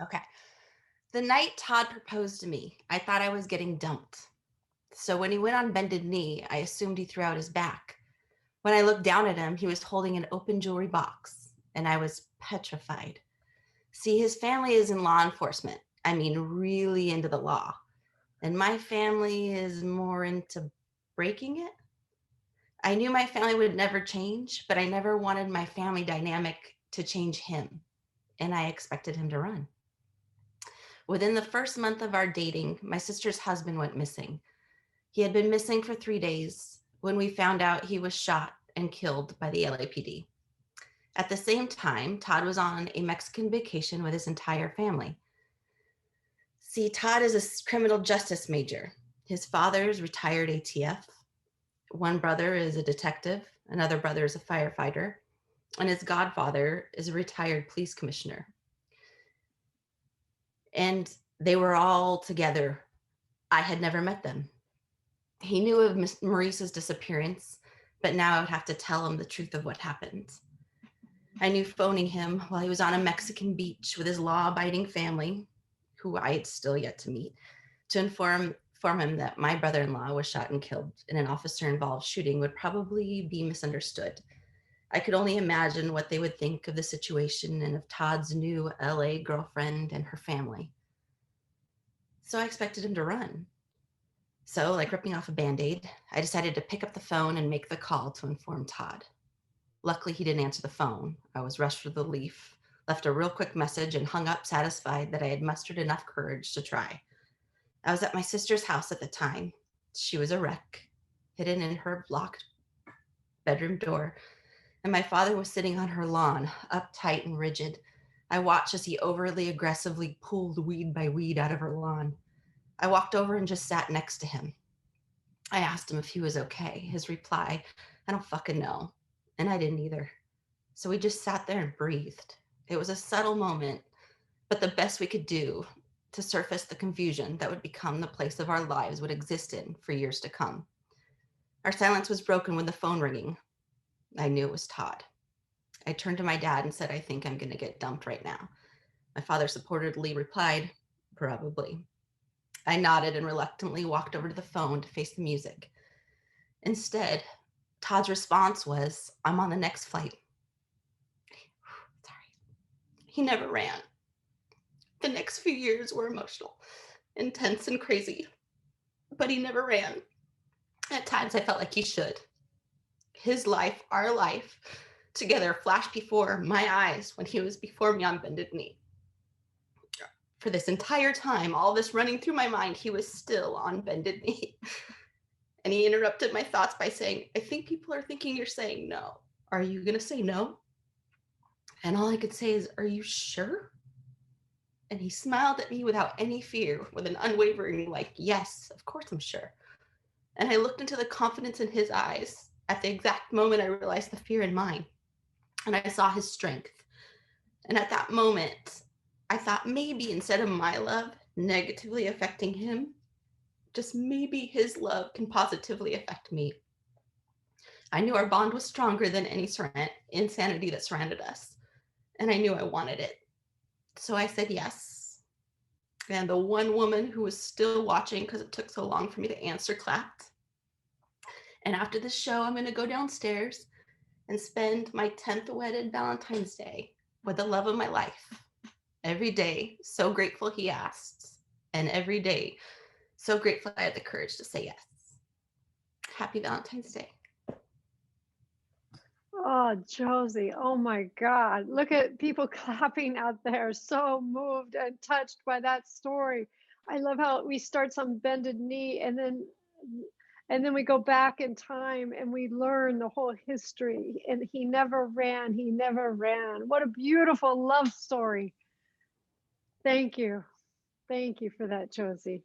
Okay. The night Todd proposed to me, I thought I was getting dumped. So when he went on bended knee, I assumed he threw out his back. When I looked down at him, he was holding an open jewelry box, and I was petrified. See, his family is in law enforcement. I mean, really into the law. And my family is more into breaking it. I knew my family would never change, but I never wanted my family dynamic to change him. And I expected him to run. Within the first month of our dating, my sister's husband went missing. He had been missing for 3 days when we found out he was shot and killed by the LAPD. At the same time, Todd was on a Mexican vacation with his entire family. See, Todd is a criminal justice major. His father is retired ATF. One brother is a detective. Another brother is a firefighter. And his godfather is a retired police commissioner. And they were all together. I had never met them. He knew of Maurice's disappearance, but now I would have to tell him the truth of what happened. I knew phoning him while he was on a Mexican beach with his law-abiding family, who I had still yet to meet, to inform him that my brother-in-law was shot and killed in an officer-involved shooting would probably be misunderstood. I could only imagine what they would think of the situation and of Todd's new LA girlfriend and her family. So I expected him to run. So, like ripping off a Band-Aid, I decided to pick up the phone and make the call to inform Todd. Luckily, he didn't answer the phone. I was rushed with relief, left a real quick message, and hung up satisfied that I had mustered enough courage to try. I was at my sister's house at the time. She was a wreck, hidden in her locked bedroom door, and my father was sitting on her lawn, uptight and rigid. I watched as he overly aggressively pulled weed by weed out of her lawn. I walked over and just sat next to him. I asked him if he was okay. His reply, I don't fucking know. And I didn't either. So we just sat there and breathed. It was a subtle moment, but the best we could do to surface the confusion that would become the place of our lives would exist in for years to come. Our silence was broken with the phone ringing. I knew it was Todd. I turned to my dad and said, I think I'm going to get dumped right now. My father supportedly replied, probably. I nodded and reluctantly walked over to the phone to face the music. Instead, Todd's response was, I'm on the next flight. Sorry. He never ran. The next few years were emotional, intense, and crazy, but he never ran. At times, I felt like he should. His life, our life, together flashed before my eyes when he was before me on bended knee. For this entire time, all this running through my mind, he was still on bended knee. And he interrupted my thoughts by saying, I think people are thinking you're saying no. Are you going to say no? And all I could say is, are you sure? And he smiled at me without any fear, with an unwavering, like, yes, of course I'm sure. And I looked into the confidence in his eyes. At the exact moment, I realized the fear in mine. And I saw his strength. And at that moment, I thought maybe instead of my love negatively affecting him, just maybe his love can positively affect me. I knew our bond was stronger than any insanity that surrounded us. And I knew I wanted it. So I said yes. And the one woman who was still watching, because it took so long for me to answer, clapped. And after the show, I'm going to go downstairs and spend my 10th wedded Valentine's Day with the love of my life. Every day, so grateful he asked. And every day, so grateful I had the courage to say yes. Happy Valentine's Day. Oh, Josie, oh my God. Look at people clapping out there, so moved and touched by that story. I love how we starts on bended knee and then we go back in time and we learn the whole history. And he never ran, he never ran. What a beautiful love story. Thank you. Thank you for that, Josie.